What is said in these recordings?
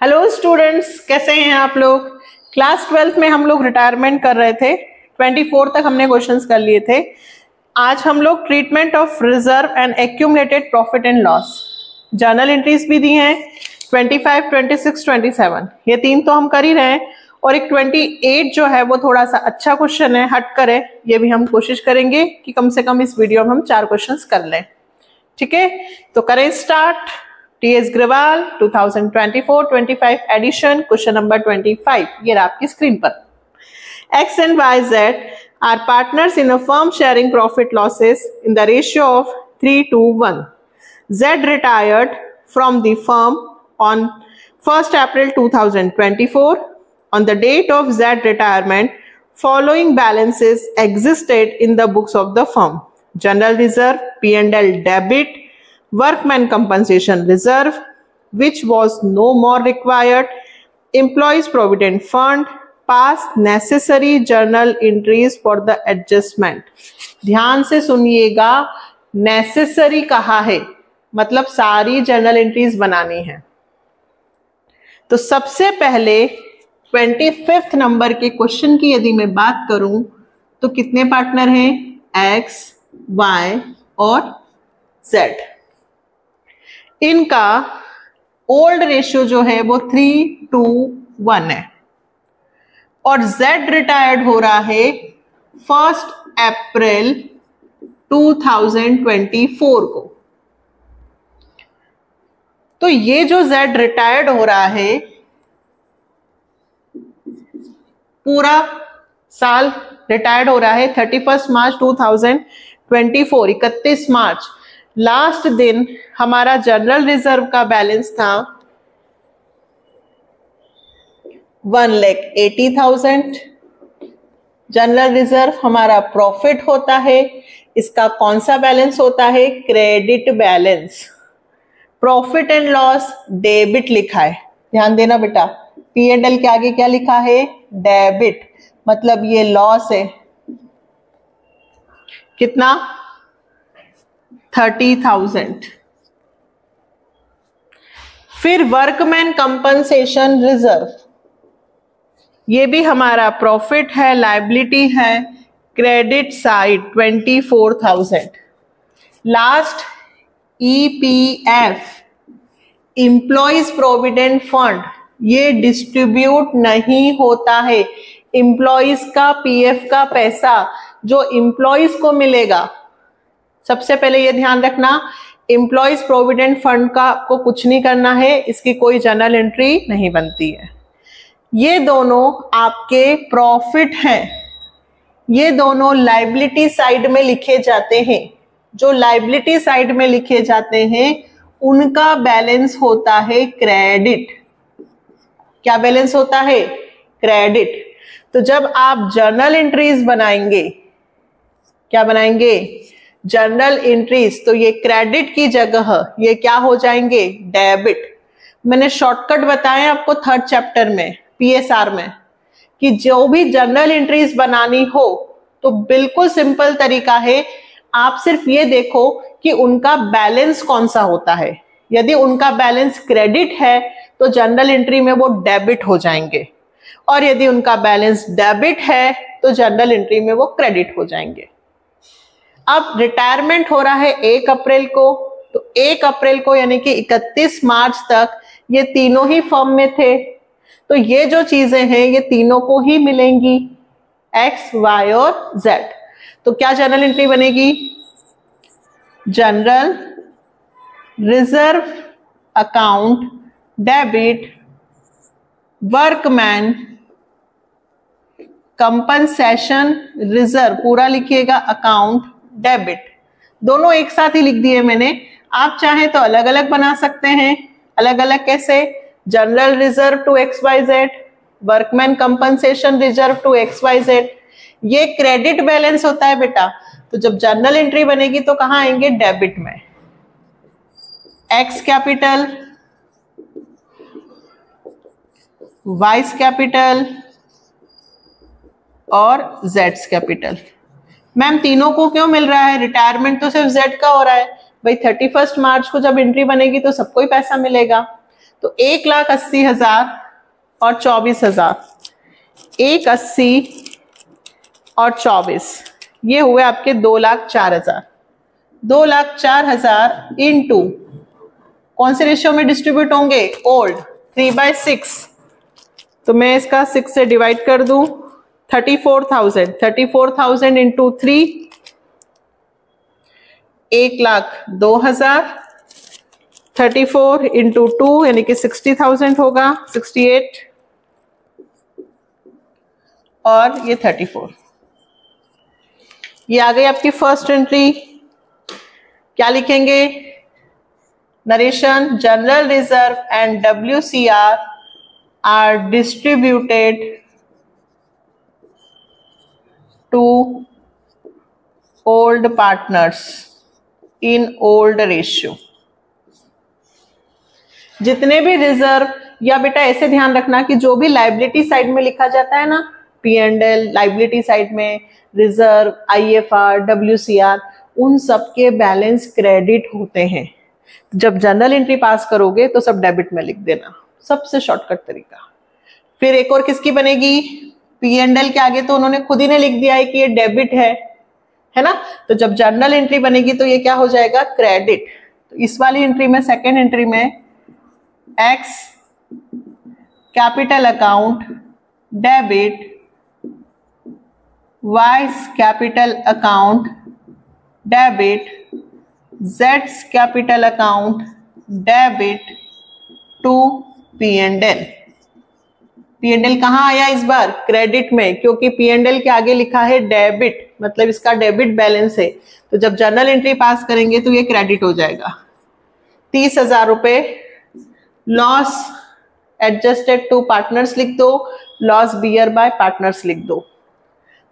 Hello students, कैसे हैं आप लोग। क्लास 12th में हम लोग रिटायरमेंट कर रहे थे। 24 तक हमने क्वेश्चंस कर लिए थे। आज हम लोग treatment of reserve and accumulated profit and loss, journal entries भी दी हैं 25, 26, 27, ये तीन तो हम कर ही रहे हैं। और एक 28 जो है वो थोड़ा सा अच्छा क्वेश्चन है, हट कर है, ये भी हम कोशिश करेंगे कि कम से कम इस वीडियो में हम 4 क्वेश्चंस कर लें। ठीक है, तो करें start. TS Grewal 2024-25 edition, question number 25, ये रहा आपकी स्क्रीन पर। X and Y Z are partners in a firm sharing profit losses in the ratio of 3:1. Z retired from the firm on 1st April 2024. On the date of Z retirement, following balances existed in the books of the firm: General Reserve P&L debit, Workman compensation reserve, which was no more required, Employees Provident Fund, past necessary journal entries for the adjustment. ध्यान से सुनिएगा, necessary कहा है, मतलब सारी journal entries बनानी है। तो सबसे पहले 25th नंबर के क्वेश्चन की यदि मैं बात करूं तो कितने पार्टनर हैं? X, Y और Z। इनका ओल्ड रेशियो जो है वो 3:1 है और Z रिटायर्ड हो रहा है 1st अप्रैल 2024 को। तो ये जो Z रिटायर्ड हो रहा है, पूरा साल रिटायर्ड हो रहा है 31 मार्च 2024, 31 मार्च। लास्ट दिन हमारा जनरल रिजर्व का बैलेंस था 1,80,000। जनरल रिजर्व हमारा प्रॉफिट होता है, इसका कौन सा बैलेंस होता है? Credit balance. Profit and loss debit लिखा है, ध्यान देना बेटा। P&L के आगे क्या लिखा है? डेबिट, मतलब ये लॉस है। कितना? 30,000। फिर वर्कमैन कंपनसेशन रिजर्व, ये भी हमारा प्रॉफिट है, लायबिलिटी है, credit side 24,000। Last EPF, employees provident fund, ये डिस्ट्रीब्यूट नहीं होता है। एम्प्लॉइज का PF का पैसा जो एम्प्लॉइज को मिलेगा, सबसे पहले ये ध्यान रखना, एम्प्लॉइज प्रोविडेंट फंड का आपको कुछ नहीं करना है, इसकी कोई जर्नल एंट्री नहीं बनती है। ये दोनों आपके प्रॉफिट हैं, ये दोनों लायबिलिटी साइड में लिखे जाते हैं। जो लायबिलिटी साइड में लिखे जाते हैं उनका बैलेंस होता है क्रेडिट। क्या बैलेंस होता है? क्रेडिट। तो जब आप जर्नल एंट्रीज बनाएंगे, क्या बनाएंगे? जर्नल एंट्रीज, तो ये क्रेडिट की जगह ये क्या हो जाएंगे? डेबिट। मैंने शॉर्टकट बताया आपको 3rd चैप्टर में PSR में कि जो भी जर्नल एंट्रीज बनानी हो तो बिल्कुल सिंपल तरीका है, आप सिर्फ ये देखो कि उनका बैलेंस कौन सा होता है। यदि उनका बैलेंस क्रेडिट है तो जर्नल एंट्री में वो डेबिट हो जाएंगे, और यदि उनका बैलेंस डेबिट है तो जर्नल एंट्री में वो क्रेडिट हो जाएंगे। अब रिटायरमेंट हो रहा है 1 अप्रैल को, तो 1 अप्रैल को यानी कि 31 मार्च तक ये तीनों ही फर्म में थे, तो ये जो चीजें हैं ये तीनों को ही मिलेंगी, X, Y और Z। तो क्या जर्नल एंट्री बनेगी? General reserve account debit, workman compensation reserve, पूरा लिखिएगा अकाउंट डेबिट। दोनों एक साथ ही लिख दिए मैंने, आप चाहें तो अलग अलग बना सकते हैं। अलग अलग कैसे? General reserve to XYZ, workman compensation reserve to XYZ। ये क्रेडिट बैलेंस होता है बेटा, तो जब जर्नल एंट्री बनेगी तो कहां आएंगे? डेबिट में। X कैपिटल, Y कैपिटल और Z कैपिटल। मैम तीनों को क्यों मिल रहा है? रिटायरमेंट तो सिर्फ Z का हो रहा है भाई। 31 मार्च को जब एंट्री बनेगी तो सबको ही पैसा मिलेगा। तो 1,80,000 और 24,000, 1,80 और 24, ये हुए आपके 2,04,000। 2,04,000 इंटू कौन से रेशियो में डिस्ट्रीब्यूट होंगे? ओल्ड, 3/6। तो मैं इसका 6 से डिवाइड कर दूं, 34,000 इंटू 3, 1,02,000, 34 इंटू 2 यानी कि 60,000 होगा, 68 और ये 34। ये आ गई आपकी फर्स्ट एंट्री। क्या लिखेंगे? Narration, general reserve and WCR are distributed to old partners in old ratio। जितने भी रिजर्व, या बेटा ऐसे ध्यान रखना कि जो भी लाइबिलिटी साइड में लिखा जाता है ना, P&L लाइबिलिटी साइड में, रिजर्व, IFR, WCR, उन सब के बैलेंस क्रेडिट होते हैं। जब जनरल एंट्री पास करोगे तो सब डेबिट में लिख देना, सबसे शॉर्टकट तरीका। फिर एक और किसकी बनेगी? P&L के आगे तो उन्होंने खुद ही ने लिख दिया है कि ये डेबिट है ना, तो जब जनरल एंट्री बनेगी तो ये क्या हो जाएगा? क्रेडिट। तो इस वाली एंट्री में, सेकेंड एंट्री में, X capital account debit, Y capital account debit, Z capital account debit to P&L। P&L कहाँ आया इस बार? क्रेडिट में, क्योंकि P&L के आगे लिखा है डेबिट, मतलब इसका डेबिट बैलेंस है। तो जब जनरल एंट्री पास करेंगे तो ये क्रेडिट हो जाएगा। 30,000 रुपए लॉस एडजस्टेड टू पार्टनर्स लिख दो, लॉस बियर बाय पार्टनर्स लिख दो।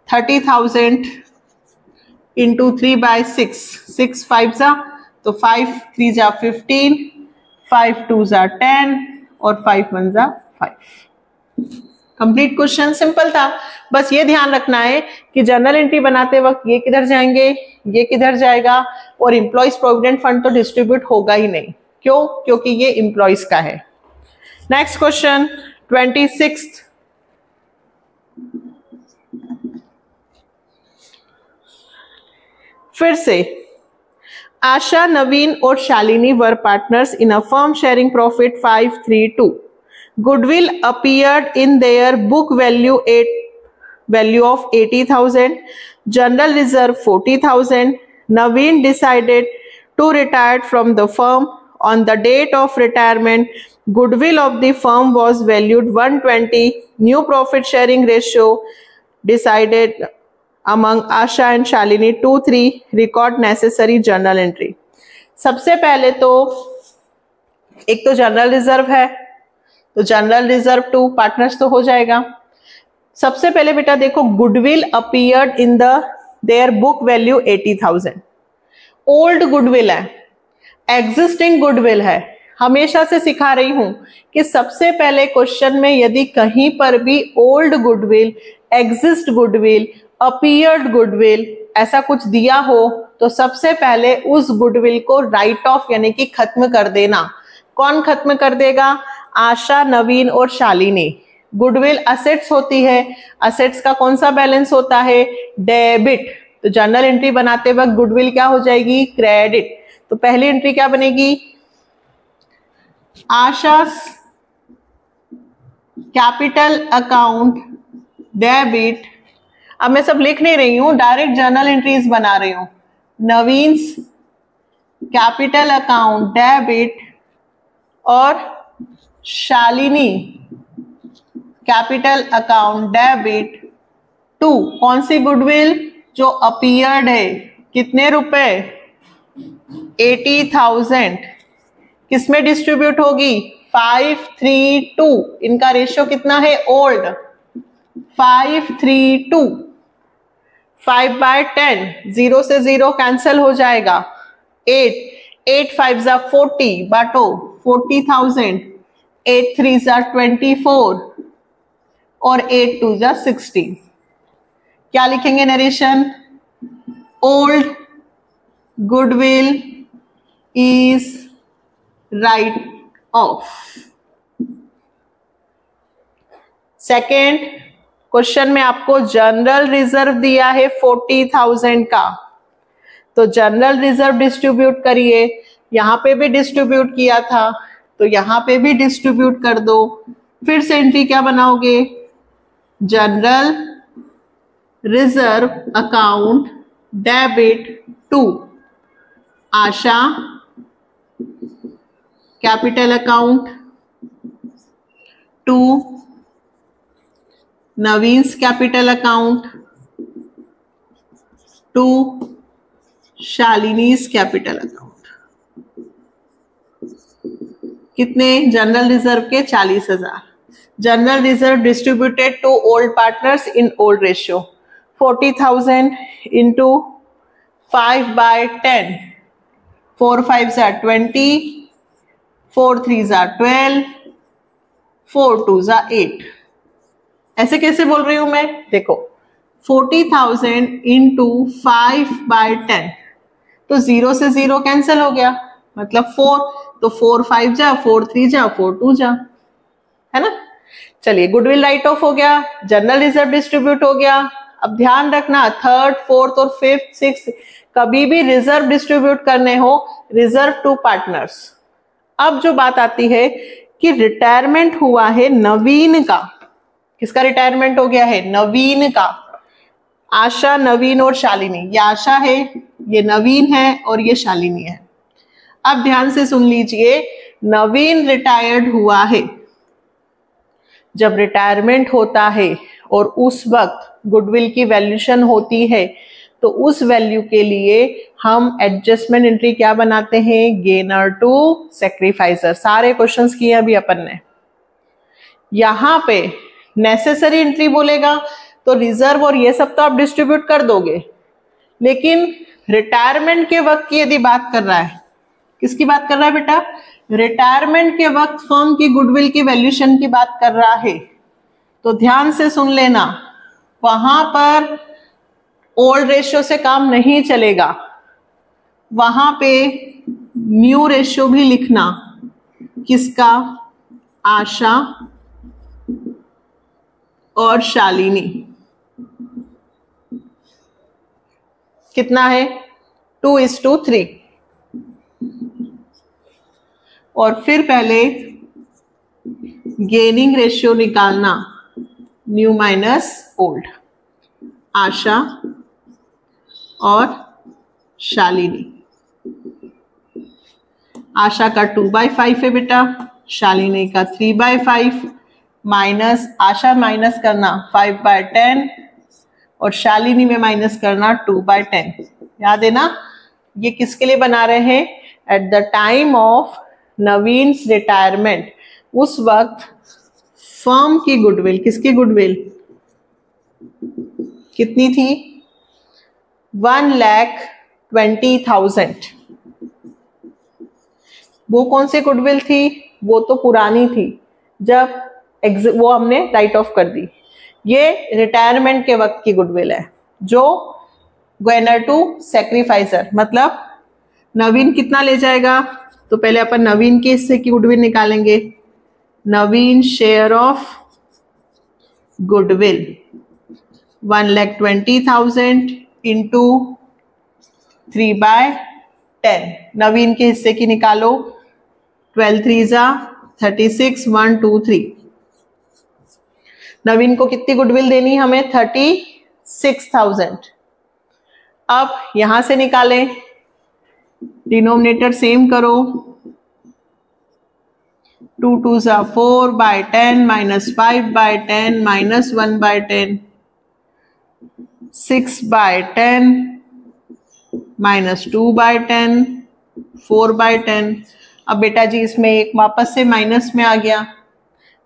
30,000 इंटू 3/6, 6 5 जा तो 5 3 जा 15, 5 2 जा 10 और 5 1 जा 5। कंप्लीट क्वेश्चन, सिंपल था। बस ये ध्यान रखना है कि जनरल एंट्री बनाते वक्त ये किधर जाएंगे, ये किधर जाएगा, और एम्प्लॉइज प्रोविडेंट फंड तो डिस्ट्रीब्यूट होगा ही नहीं। क्यों? क्योंकि ये एम्प्लॉइज का है। Next question 26। फिर से, आशा, नवीन और शालिनी वर partners in a firm sharing profit 532। Goodwill appeared in their book value of 80,000, general reserve 40,000. Naveen decided to retire from the firm. On the date of retirement, goodwill of the firm was valued 120. New profit sharing ratio decided among Asha and Shalini 2-3. Record necessary journal entry. सबसे पहले तो एक तो general reserve है, तो general reserve to partners तो हो जाएगा। सबसे पहले बेटा देखो, goodwill appeared in their book value 80,000। Old goodwill है, एग्जिस्टिंग गुडविल है। हमेशा से सिखा रही हूं कि सबसे पहले क्वेश्चन में यदि कहीं पर भी old goodwill, exist goodwill, appeared goodwill ऐसा कुछ दिया हो तो सबसे पहले उस गुडविल को राइट ऑफ यानी कि खत्म कर देना। कौन खत्म कर देगा? आशा, नवीन और शालिनी। गुडविल असेट्स होती है, असेट्स का कौन सा बैलेंस होता है? डेबिट। तो जनरल एंट्री बनाते वक्त गुडविल क्या हो जाएगी? क्रेडिट। तो पहली एंट्री क्या बनेगी? आशा कैपिटल अकाउंट डेबिट। अब मैं सब लिख नहीं रही हूं, डायरेक्ट जर्नल एंट्रीज बना रही हूं। नवीन कैपिटल अकाउंट डेबिट और Shalini capital account debit to कौन सी गुडविल? जो अपीयर्ड है। कितने रुपए? 80,000। किसमें डिस्ट्रीब्यूट होगी? 5-3-2। इनका रेशियो कितना है? ओल्ड। 5-3-2। 5/10, 0 से 0 कैंसल हो जाएगा। 8 5 जा 40, बांटो 40,000। 8 3 जा 24 और 8 2 जा 16। क्या लिखेंगे narration? Old goodwill is right of. Second question में आपको जनरल रिजर्व दिया है 40,000 का, तो जनरल रिजर्व डिस्ट्रीब्यूट करिए। यहां पे भी डिस्ट्रीब्यूट किया था तो यहां पे भी डिस्ट्रीब्यूट कर दो। फिर से एंट्री क्या बनाओगे, general reserve account debit to Asha capital account to Naveen's capital account to Shalini's capital account. कितने जनरल रिजर्व के 40,000। General reserve distributed to old partners in old ratio 40,000 into 5/10, 4 5s are 20, 4 3s are 12, 4 2s are 8। ऐसे कैसे बोल रही हूं मैं, देखो 40,000 into 5/10, तो 0 से 0 कैंसिल हो गया, मतलब 4, तो 4 5 जा, 4 3 जा, 4 2 जा, है ना। चलिए गुडविल राइट ऑफ हो गया, जनरल रिजर्व डिस्ट्रीब्यूट हो गया। अब ध्यान रखना थर्ड फोर्थ और फिफ्थ सिक्स कभी भी रिजर्व डिस्ट्रीब्यूट करने हो रिजर्व टू पार्टनर्स। अब जो बात आती है कि रिटायरमेंट हुआ है नवीन का, किसका रिटायरमेंट हो गया है, नवीन का। आशा, नवीन और शालिनी, ये आशा है, ये नवीन है और ये शालिनी है। अब ध्यान से सुन लीजिए, नवीन रिटायर्ड हुआ है। जब रिटायरमेंट होता है और उस वक्त गुडविल की वैल्यूएशन होती है तो उस वैल्यू के लिए हम एडजस्टमेंट एंट्री क्या बनाते हैं, गेनर टू सैक्रिफाइसर। सारे क्वेश्चंस किए अभी अपन ने। यहां पे नेसेसरी एंट्री बोलेगा तो रिजर्व और ये सब तो आप डिस्ट्रीब्यूट कर दोगे, लेकिन रिटायरमेंट के वक्त की यदि बात कर रहा है, किसकी बात कर रहा है बेटा, रिटायरमेंट के वक्त फर्म की गुडविल की वैल्यूएशन की बात कर रहा है, तो ध्यान से सुन लेना, वहां पर ओल्ड रेशियो से काम नहीं चलेगा, वहां पे न्यू रेशियो भी लिखना। किसका, आशा और शालिनी। कितना है, 2:3। और फिर पहले गेनिंग रेशियो निकालना, न्यू माइनस ओल्ड, आशा और शालिनी। आशा का 2/5 है बेटा, शालिनी का 3/5, माइनस आशा माइनस करना 5/10 और शालिनी में माइनस करना 2/10। याद है ना, ये किसके लिए बना रहे हैं, at the time of Naveen's retirement, उस वक्त फर्म की गुडविल, किसकी गुडविल कितनी थी, 1,20,000। वो कौन सी गुडविल थी, वो तो पुरानी थी, जब वो हमने राइट ऑफ कर दी। ये रिटायरमेंट के वक्त की गुडविल है जो गेनर टू सैक्रिफाइसर, मतलब नवीन कितना ले जाएगा, तो पहले अपन नवीन के हिस्से की गुडविल निकालेंगे। नवीन शेयर ऑफ गुडविल 1,20,000 इंटू 3/10। नवीन के हिस्से की निकालो, 12 3s are 36, 1 2 3। नवीन को कितनी गुडविल देनी हमें, 36,000। अब यहां से निकालें, डिनोमिनेटर सेम करो, 2 2s are 4/10 minus 5/10 minus 1/10, 6/10 minus 2/10, 4/10। अब बेटा जी इसमें एक वापस से माइनस में आ गया,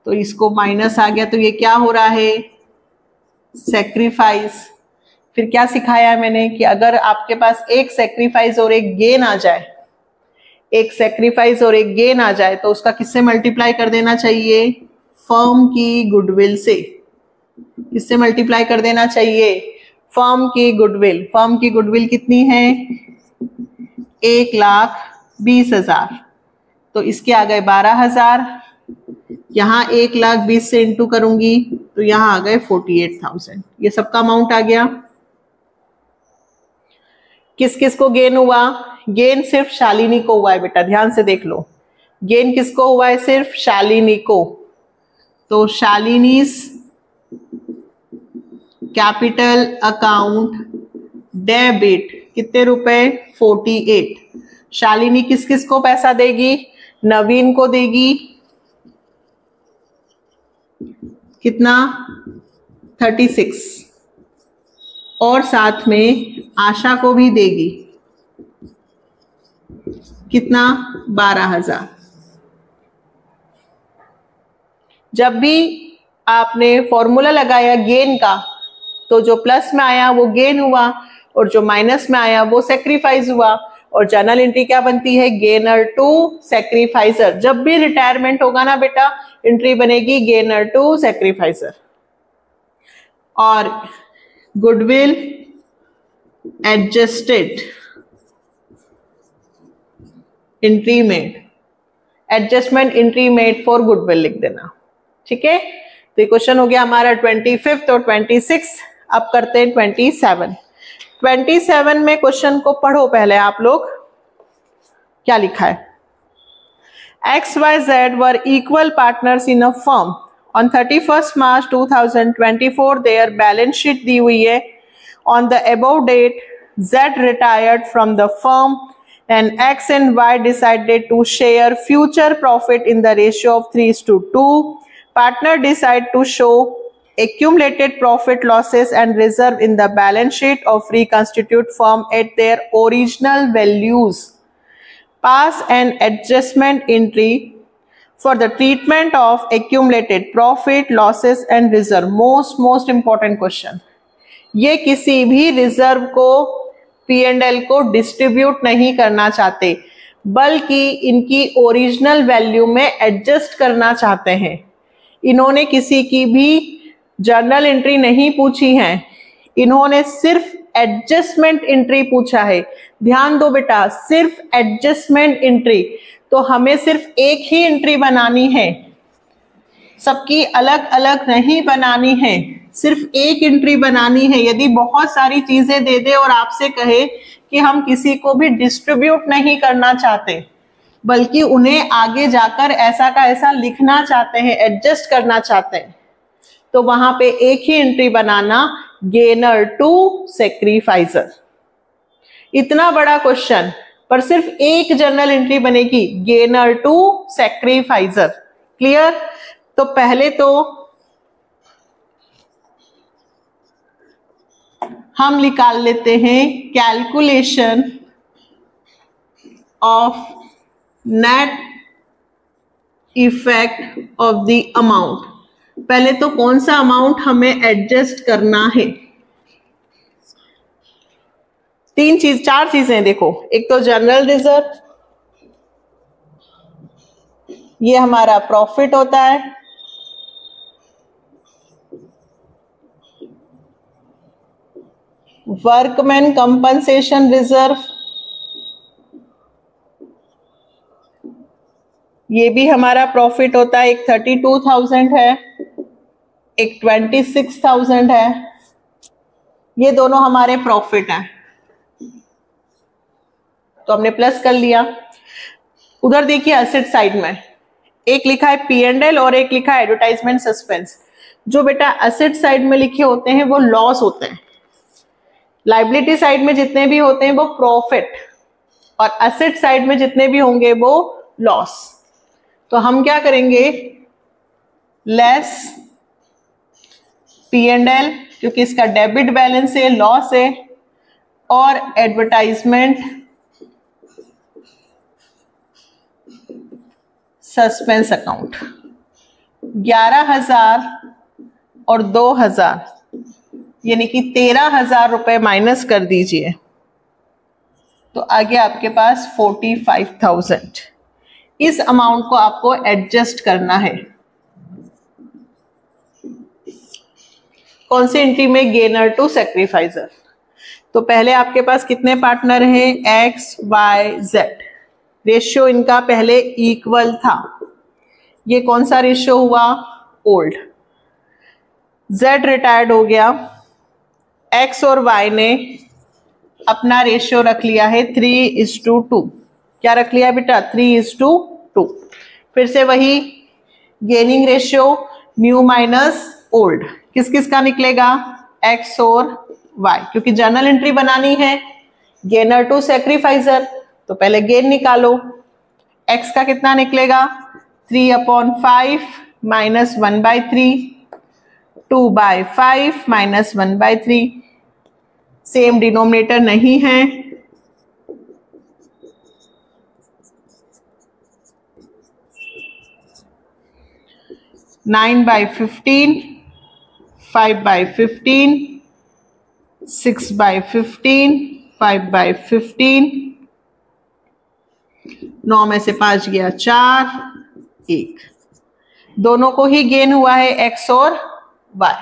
तो इसको माइनस आ गया, तो ये क्या हो रहा है, सैक्रिफाइस। फिर क्या सिखाया है मैंने कि अगर आपके पास एक सैक्रिफाइस और एक गेन आ जाए, एक सैक्रिफाइस और एक गेन आ जाए, तो उसका किससे मल्टीप्लाई कर देना चाहिए, फर्म की गुडविल से। किससे मल्टीप्लाई कर देना चाहिए, फर्म की गुडविल। फर्म की गुडविल कितनी है, 1,20,000, तो इसके आ गए 12,000। यहाँ 1,20,000 से इंटू करूंगी तो यहां आ गए 48,000। ये सबका अमाउंट आ गया। किस किस को गेन हुआ? गेन सिर्फ शालिनी को हुआ है बेटा, ध्यान से देख लो। गेन किसको हुआ है? सिर्फ शालिनी को। तो शालिनीज कैपिटल अकाउंट डेबिट कितने रुपए? 48। शालिनी किस किस को पैसा देगी? नवीन को देगी कितना? 36, और साथ में आशा को भी देगी कितना? 12,000। जब भी आपने फॉर्मूला लगाया गेन का, तो जो प्लस में आया वो गेन हुआ और जो माइनस में आया वो सेक्रीफाइस हुआ। और जर्नल एंट्री क्या बनती है? Gainer to sacrificer. जब भी रिटायरमेंट होगा ना बेटा, एंट्री बनेगी गेनर टू सेक्रीफाइसर। और goodwill adjusted entry made, adjustment entry made for goodwill लिख देना। ठीक है, तो ये क्वेश्चन हो गया हमारा 25 और 26। अब करते हैं 27। 27 में क्वेश्चन को पढ़ो पहले आप लोग। क्या लिखा है? XYZ were equal partners in a firm. On 31st March 2024 their balance sheet दी हुई है। On the above date Z retired from the firm and X and Y decided to share future profit in the ratio of 3:2. Partner decide to show accumulated profit, losses and reserve in the balance sheet of reconstituted firm at their original values. Pass an adjustment entry for the treatment of accumulated profit, losses and reserve. Most important question. ये किसी भी reserve को P&L को distribute नहीं करना चाहते, बल्कि इनकी ओरिजिनल वैल्यू में एडजस्ट करना चाहते हैं। इन्होंने किसी की भी जर्नल एंट्री नहीं पूछी है, इन्होंने सिर्फ एडजस्टमेंट एंट्री पूछा है। ध्यान दो बेटा, सिर्फ एडजस्टमेंट एंट्री। तो हमें सिर्फ एक ही एंट्री बनानी है, सबकी अलग अलग नहीं बनानी है, सिर्फ एक एंट्री बनानी है। यदि बहुत सारी चीजें दे दे और आपसे कहे कि हम किसी को भी डिस्ट्रीब्यूट नहीं करना चाहते, बल्कि उन्हें आगे जाकर ऐसा का ऐसा लिखना चाहते हैं, एडजस्ट करना चाहते हैं, तो वहां पे एक ही एंट्री बनाना, गेनर टू सेक्रीफाइसर। इतना बड़ा क्वेश्चन पर सिर्फ एक जर्नल एंट्री बनेगी, गेनर टू सेक्रीफाइसर। क्लियर? तो पहले तो हम निकाल लेते हैं calculation of net effect of the amount. पहले तो कौन सा अमाउंट हमें एडजस्ट करना है? चार चीजें देखो। एक तो जनरल रिजर्व, ये हमारा प्रॉफिट होता है। वर्कमैन कंपनसेशन रिजर्व, ये भी हमारा प्रॉफिट होता है। एक 32,000 है, एक 26,000 है। ये दोनों हमारे प्रॉफिट हैं, तो हमने प्लस कर लिया। उधर देखिए एसेट साइड में एक लिखा है P&L और एक लिखा है एडवर्टाइजमेंट सस्पेंस। जो बेटा एसेट साइड में लिखे होते हैं वो लॉस होते हैं, लाइबिलिटी साइड में जितने भी होते हैं वो प्रॉफिट, और एसेट साइड में जितने भी होंगे वो लॉस। तो हम क्या करेंगे? लेस P&L, क्योंकि इसका डेबिट बैलेंस है, लॉस है, और एडवर्टाइजमेंट सस्पेंस अकाउंट। 11,000 और 2,000 यानी कि 13,000 रुपए माइनस कर दीजिए, तो आगे आपके पास 45,000। इस अमाउंट को आपको एडजस्ट करना है। कौन सी एंट्री में? Gainer to sacrificer. तो पहले आपके पास कितने पार्टनर हैं? X, Y, Z। रेशियो इनका पहले इक्वल था। ये कौन सा रेशियो हुआ? ओल्ड। Z रिटायर्ड हो गया, X और Y ने अपना रेशियो रख लिया है 3:2। क्या रख लिया बेटा? 3:2। फिर से वही gaining ratio new minus old, किस किस का निकलेगा? X और Y, क्योंकि जर्नल एंट्री बनानी है गेनर टू सेक्रीफाइजर, तो पहले गेन निकालो। X का कितना निकलेगा? 3/5 माइनस 1/3, 2/5 माइनस 1/3, सेम डिनोमिनेटर नहीं है, नाइन बाई 15, 5/15, 6/15, 5/15, 9 में से 5 गया 4, 1। दोनों को ही गेन हुआ है X और Y।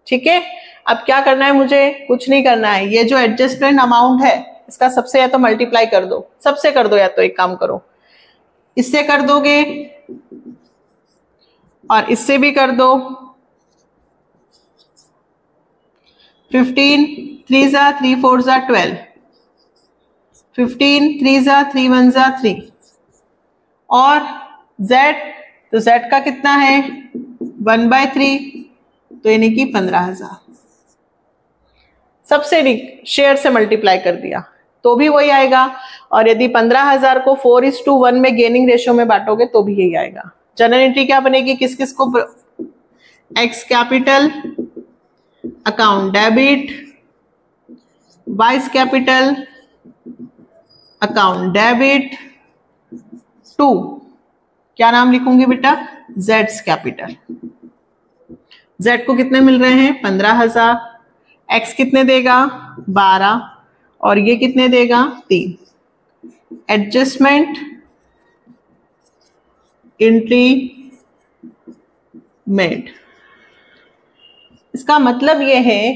ठीक है, अब क्या करना है मुझे? कुछ नहीं करना है। ये जो एडजस्टमेंट अमाउंट है इसका सबसे या तो मल्टीप्लाई कर दो, सबसे कर दो, या तो एक काम करो इससे कर दोगे और इससे भी कर दो। 15 3 जा 3 4 जा 12, 15 3 जा 3 1 जा 3, और Z, तो Z का कितना है? 1/3, तो यानी कि 15,000। सबसे शेयर से मल्टीप्लाई कर दिया तो भी वही आएगा, और यदि 15,000 को 4:1 में गेनिंग रेशियो में बांटोगे तो भी यही आएगा। जनरल एंट्री क्या बनेगी? किस किस को? X capital account debit, Y's capital account debit to, क्या नाम लिखूंगी बेटा? Z's capital. Z को कितने मिल रहे हैं? 15,000। X कितने देगा? 12, और ये कितने देगा? 3। Adjustment entry made. इसका मतलब ये है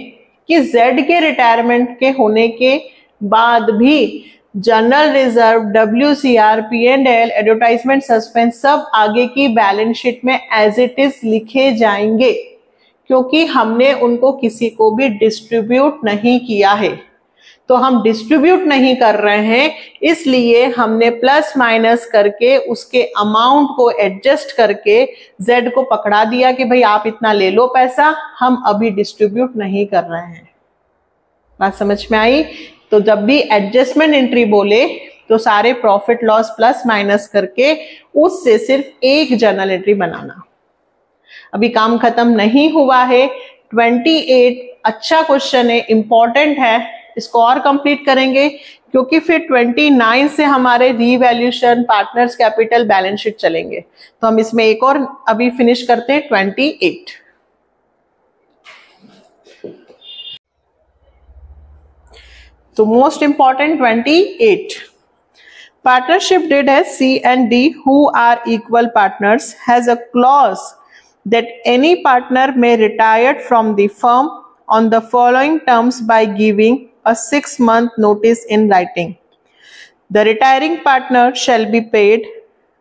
कि Z के रिटायरमेंट के होने के बाद भी general reserve, WCR, P&L, advertisement suspense सब आगे की बैलेंस शीट में एज इट इज लिखे जाएंगे, क्योंकि हमने उनको किसी को भी डिस्ट्रीब्यूट नहीं किया है। तो हम डिस्ट्रीब्यूट नहीं कर रहे हैं, इसलिए हमने प्लस माइनस करके उसके अमाउंट को एडजस्ट करके Z को पकड़ा दिया कि भाई आप इतना ले लो पैसा, हम अभी डिस्ट्रीब्यूट नहीं कर रहे हैं। बात समझ में आई? तो जब भी एडजस्टमेंट एंट्री बोले तो सारे प्रॉफिट लॉस प्लस माइनस करके उससे सिर्फ एक जर्नल एंट्री बनाना। अभी काम खत्म नहीं हुआ है। 28 अच्छा क्वेश्चन है, इंपॉर्टेंट है, इसको और कंप्लीट करेंगे क्योंकि फिर 29 से हमारे revaluation, partners capital, balance sheet चलेंगे। तो हम इसमें एक और अभी फिनिश करते हैं 28। तो most important 28, partnership deed has C and D who are equal partners has a clause that any partner may retire from the firm on the following terms by giving a 6-month notice in writing. The retiring partner shall be paid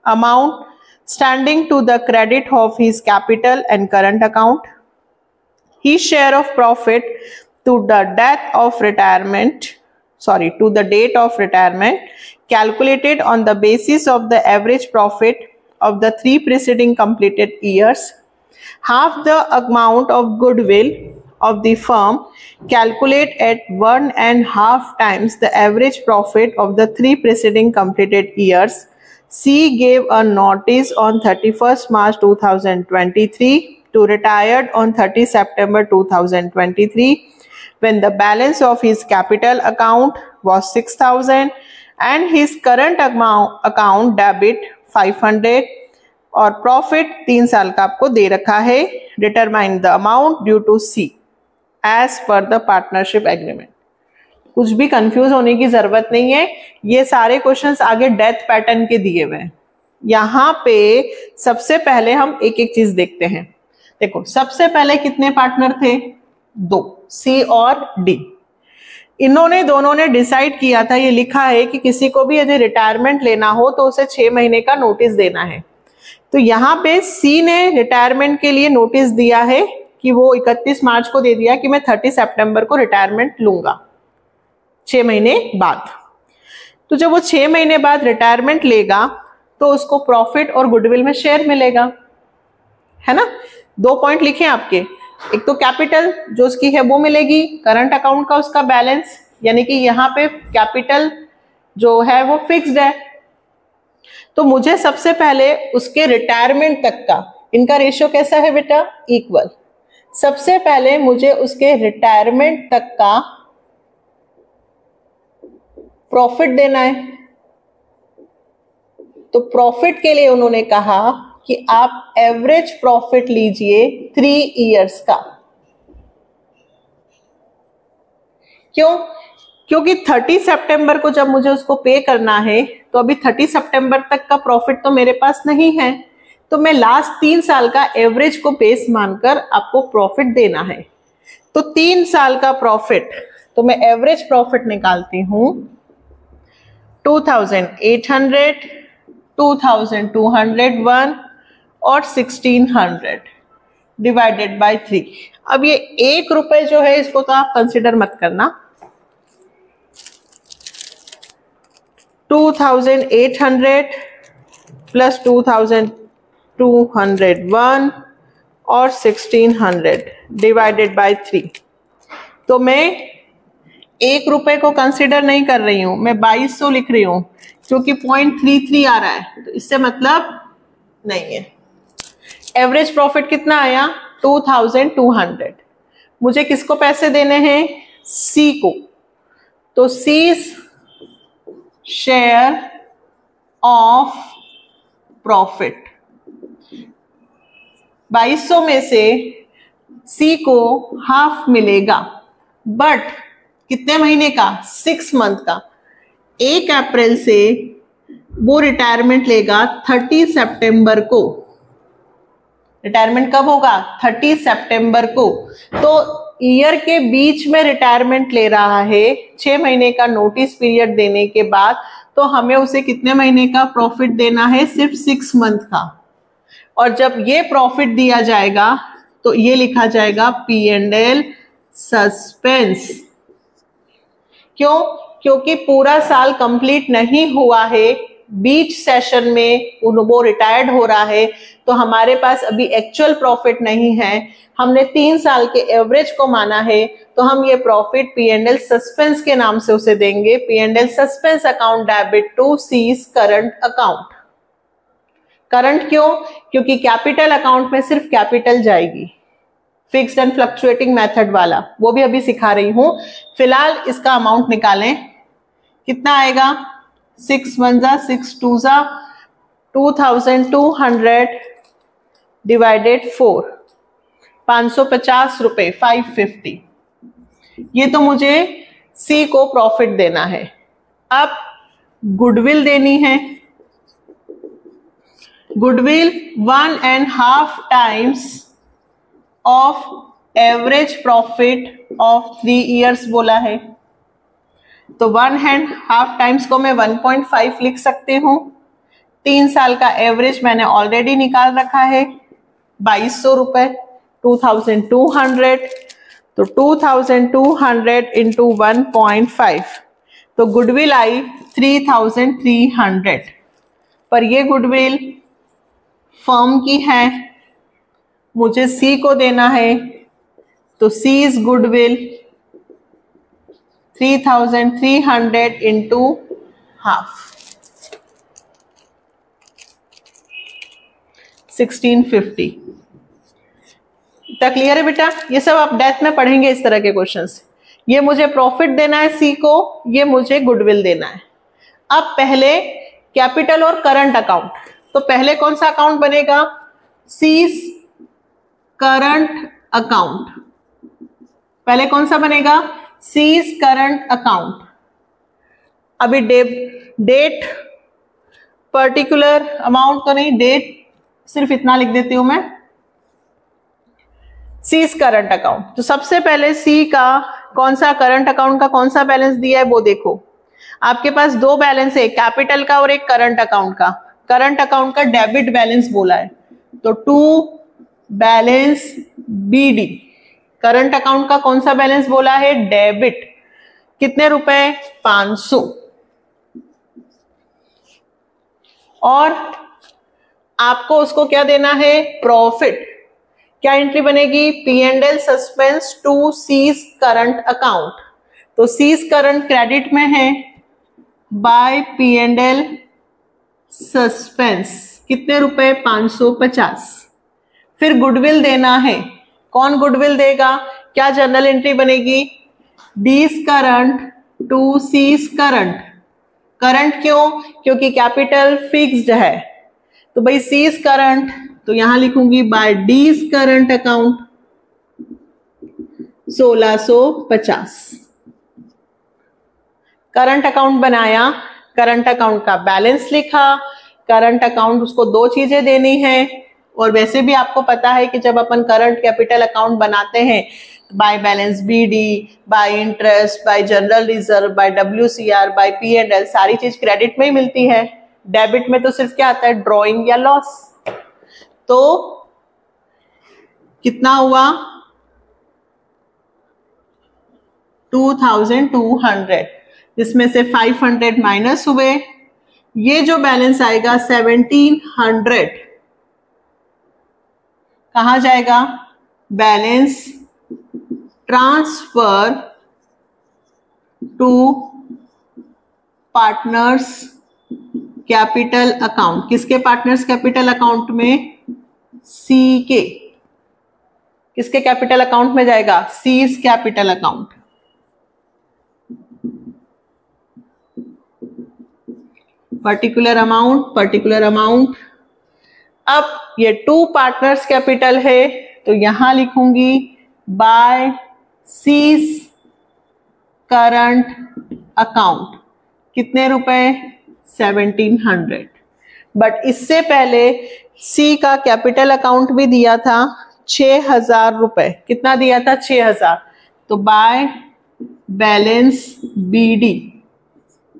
amount standing to the credit of his capital and current account, his share of profit to the date of retirement, calculated on the basis of the average profit of the 3 preceding completed years, half the amount of goodwill of the firm, calculate at 1.5 times the average profit of the 3 preceding completed years. C gave a notice on 31st March 2023 to retired on 30 September 2023 when the balance of his capital account was 6,000 and his current account debit 500 और profit 3 साल का आपको दे रखा है। Determine the amount due to C as per the partnership agreement. कुछ भी confuse होने की जरूरत नहीं है, ये सारे क्वेश्चंस आगे डेथ पैटर्न के दिए हुए हैं। यहाँ पे सबसे पहले हम एक एक चीज देखते हैं। देखो सबसे पहले कितने पार्टनर थे? 2, C और D। इन्होंने दोनों ने डिसाइड किया था, ये लिखा है कि किसी को भी यदि रिटायरमेंट लेना हो तो उसे 6 महीने का नोटिस देना है। तो यहाँ पे C ने रिटायरमेंट के लिए नोटिस दिया है कि वो 31 मार्च को दे दिया कि मैं 30 सितंबर को रिटायरमेंट लूंगा 6 महीने बाद। तो जब वो 6 महीने बाद रिटायरमेंट लेगा तो उसको प्रॉफिट और गुडविल में शेयर मिलेगा, है ना। 2 पॉइंट लिखे आपके, एक तो कैपिटल जो उसकी है वो मिलेगी, करंट अकाउंट का उसका बैलेंस, यानी कि यहाँ पे कैपिटल जो है वो फिक्स्ड है। तो मुझे सबसे पहले उसके रिटायरमेंट तक का, इनका रेशियो कैसा है बेटा, इक्वल। सबसे पहले मुझे उसके रिटायरमेंट तक का प्रॉफिट देना है। तो प्रॉफिट के लिए उन्होंने कहा कि आप एवरेज प्रॉफिट लीजिए 3 इयर्स का। क्यों? क्योंकि 30 सितंबर को जब मुझे उसको पे करना है तो अभी 30 सितंबर तक का प्रॉफिट तो मेरे पास नहीं है, तो मैं लास्ट 3 साल का एवरेज को बेस मानकर आपको प्रॉफिट देना है। तो 3 साल का प्रॉफिट, तो मैं एवरेज प्रॉफिट निकालती हूं 2800, 2201 और 1600 डिवाइडेड बाय 3। अब ये 1 रुपए जो है इसको तो आप कंसिडर मत करना, 2800 प्लस 2201 और 1600 डिवाइडेड बाय 3। तो मैं 1 रुपए को कंसिडर नहीं कर रही हूं, मैं 2200 लिख रही हूं क्योंकि 0.33 आ रहा है, तो इससे मतलब नहीं है। एवरेज प्रॉफिट कितना आया, 2200। मुझे किसको पैसे देने हैं, सी को। तो सीज शेयर ऑफ प्रॉफिट, 2200 में से सी को हाफ मिलेगा, बट कितने महीने का, 6 मंथ का। 1 अप्रैल से वो रिटायरमेंट लेगा 30 सितंबर को। रिटायरमेंट कब होगा, 30 सितंबर को। तो ईयर के बीच में रिटायरमेंट ले रहा है, 6 महीने का नोटिस पीरियड देने के बाद, तो हमें उसे कितने महीने का प्रॉफिट देना है, सिर्फ 6 मंथ का। और जब ये प्रॉफिट दिया जाएगा तो ये लिखा जाएगा P&L सस्पेंस। क्यों? क्योंकि पूरा साल कंप्लीट नहीं हुआ है, बीच सेशन में वो रिटायर्ड हो रहा है, तो हमारे पास अभी एक्चुअल प्रॉफिट नहीं है। हमने 3 साल के एवरेज को माना है, तो हम ये प्रॉफिट P&L सस्पेंस के नाम से उसे देंगे। P&L suspense account debit to C's current account. Current क्यों? क्योंकि कैपिटल अकाउंट में सिर्फ कैपिटल जाएगी, फिक्स्ड एंड फ्लक्चुएटिंग मेथड वाला, वो भी अभी सिखा रही हूं। फिलहाल इसका अमाउंट निकालें, कितना आएगा, 6 1 जा 6 2 जा 2200 डिवाइडेड 4, 550 रुपए, 550। ये तो मुझे सी को प्रॉफिट देना है। अब गुडविल देनी है। Goodwill 1.5 times of average profit of 3 years बोला है, तो 1.5 टाइम्स को मैं 1.5 लिख सकती हूँ। 3 साल का एवरेज मैंने ऑलरेडी निकाल रखा है, 2200 रुपए, 2200, तो 2200 इंटू 1.5, तो गुडविल आई 3300। पर ये गुडविल फर्म की है, मुझे सी को देना है, तो सी इज गुडविल 3300 इंटू हाफ, 1650। तक क्लियर है बेटा? ये सब आप डेथ में पढ़ेंगे इस तरह के क्वेश्चंस। ये मुझे प्रॉफिट देना है सी को, ये मुझे गुडविल देना है। अब पहले कैपिटल और करंट अकाउंट, तो पहले कौन सा अकाउंट बनेगा, सीज करंट अकाउंट। पहले कौन सा बनेगा, सीज करंट अकाउंट। अभी डेट पर्टिकुलर अमाउंट तो नहीं, डेट सिर्फ इतना लिख देती हूं मैं, सीज करंट अकाउंट। तो सबसे पहले सी का कौन सा, करंट अकाउंट का कौन सा बैलेंस दिया है वो देखो। आपके पास 2 बैलेंस है, कैपिटल का और एक करंट अकाउंट का। करंट अकाउंट का डेबिट बैलेंस बोला है, तो to balance BD, current account का कौन सा बैलेंस बोला है? डेबिट। कितने रुपए? 500। और आपको उसको क्या देना है? प्रॉफिट। क्या एंट्री बनेगी? P&L suspense to C's current account. तो सीज करंट क्रेडिट में है बाय P&L सस्पेंस। कितने रुपए? 550। फिर गुडविल देना है। कौन गुडविल देगा? क्या जर्नल एंट्री बनेगी? D's current to C's current. Current क्यों? क्योंकि कैपिटल फिक्स्ड है। तो भाई सीज करंट, तो यहां लिखूंगी बाय डीज करंट अकाउंट 1650। करंट अकाउंट बनाया, करंट अकाउंट का बैलेंस लिखा। करंट अकाउंट उसको दो चीजें देनी है, और वैसे भी आपको पता है कि जब अपन करंट कैपिटल अकाउंट बनाते हैं, by balance BD, by interest, by general reserve, by WCR, by P&L, सारी चीज क्रेडिट में ही मिलती है। डेबिट में तो सिर्फ क्या आता है? ड्रॉइंग या लॉस। तो कितना हुआ? 2200, जिसमें से 500 माइनस हुए। ये जो बैलेंस आएगा 1700 कहां जाएगा? Balance transfer to partners capital account. किसके पार्टनर्स कैपिटल अकाउंट में? सी के। किसके कैपिटल अकाउंट में जाएगा? C's capital account. Particular amount, particular amount. अब ये टू पार्टनर्स कैपिटल है, तो यहां लिखूंगी बाय सीज करंट अकाउंट। कितने रुपए? 1700। बट इससे पहले सी का कैपिटल अकाउंट भी दिया था 6000 रुपए। कितना दिया था? 6000। तो बाय बैलेंस BD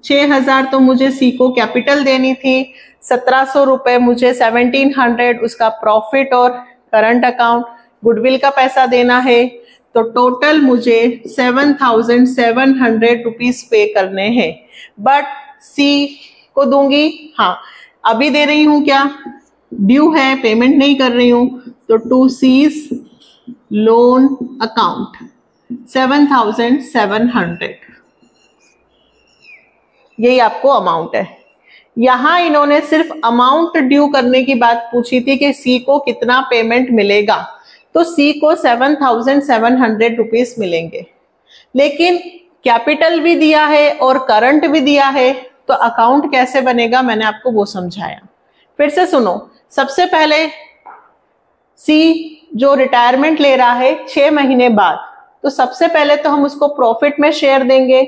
6000 तो मुझे सी को कैपिटल देनी थी, 1700 रुपए मुझे 1700 उसका प्रॉफिट और करंट अकाउंट गुडविल का पैसा देना है। तो टोटल मुझे 7700 रुपीज पे करने हैं। बट सी को दूंगी, हाँ अभी दे रही हूं, क्या ड्यू है, पेमेंट नहीं कर रही हूं। तो टू सीज लोन अकाउंट 7700, यही आपको अमाउंट है। यहां इन्होंने सिर्फ अमाउंट ड्यू करने की बात पूछी थी कि सी को कितना पेमेंट मिलेगा, तो सी को 7700 रुपीज मिलेंगे। लेकिन कैपिटल भी दिया है और करंट भी दिया है, तो अकाउंट कैसे बनेगा मैंने आपको वो समझाया। फिर से सुनो, सबसे पहले सी जो रिटायरमेंट ले रहा है 6 महीने बाद, तो सबसे पहले तो हम उसको प्रॉफिट में शेयर देंगे,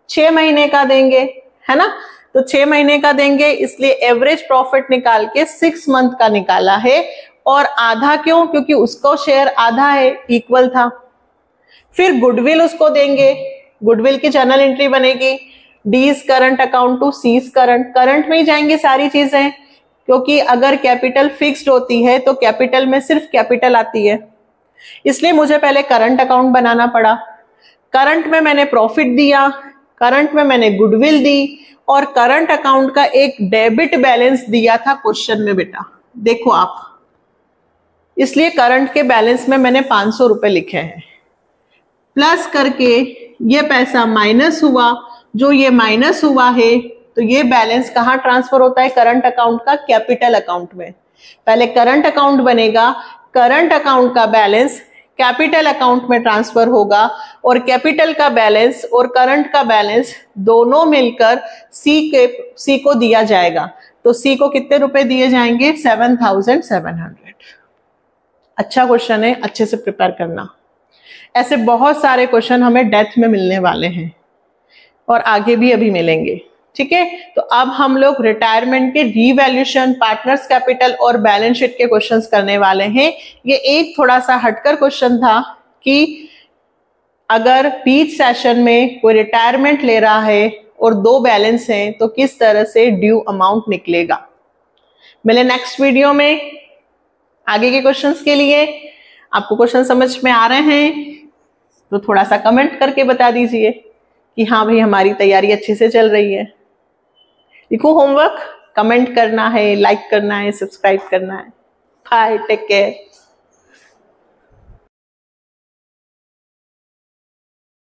6 महीने का देंगे, है ना। तो 6 महीने का देंगे, इसलिए एवरेज प्रॉफिट निकाल के 6 मंथ का निकाला है। और आधा क्यों? क्योंकि उसको शेयर आधा है, इक्वल था। फिर गुडविल उसको देंगे, गुडविल की जर्नल एंट्री बनेगी D's current account to C's current. Current में ही जाएंगी सारी चीजें, क्योंकि अगर कैपिटल फिक्स्ड होती है तो कैपिटल में सिर्फ कैपिटल आती है, इसलिए मुझे पहले करंट अकाउंट बनाना पड़ा। करंट में मैंने प्रॉफिट दिया, करंट में मैंने गुडविल दी, और करंट अकाउंट का एक डेबिट बैलेंस दिया था क्वेश्चन में बेटा, देखो आप, इसलिए करंट के बैलेंस में मैंने 500 रुपए लिखे हैं। प्लस करके ये पैसा माइनस हुआ, जो ये माइनस हुआ है तो ये बैलेंस कहाँ ट्रांसफर होता है? करंट अकाउंट का कैपिटल अकाउंट में। पहले करंट अकाउंट बनेगा, करंट अकाउंट का बैलेंस कैपिटल अकाउंट में ट्रांसफर होगा, और कैपिटल का बैलेंस और करंट का बैलेंस दोनों मिलकर सी को दिया जाएगा। तो सी को कितने रुपए दिए जाएंगे? 7700। अच्छा क्वेश्चन है, अच्छे से प्रिपेयर करना। ऐसे बहुत सारे क्वेश्चन हमें डेथ में मिलने वाले हैं और आगे भी अभी मिलेंगे, ठीक है। तो अब हम लोग रिटायरमेंट के रीवैल्यूएशन, पार्टनर्स कैपिटल और बैलेंस शीट के क्वेश्चंस करने वाले हैं। ये एक थोड़ा सा हटकर क्वेश्चन था कि अगर बीच सेशन में कोई रिटायरमेंट ले रहा है और 2 बैलेंस हैं तो किस तरह से ड्यू अमाउंट निकलेगा। मिले नेक्स्ट वीडियो में आगे के क्वेश्चंस के लिए। आपको क्वेश्चन समझ में आ रहे हैं तो थोड़ा सा कमेंट करके बता दीजिए कि हाँ भाई हमारी तैयारी अच्छे से चल रही है। लिखो होमवर्क, कमेंट करना है, लाइक करना है, सब्सक्राइब करना है। Bye, take care.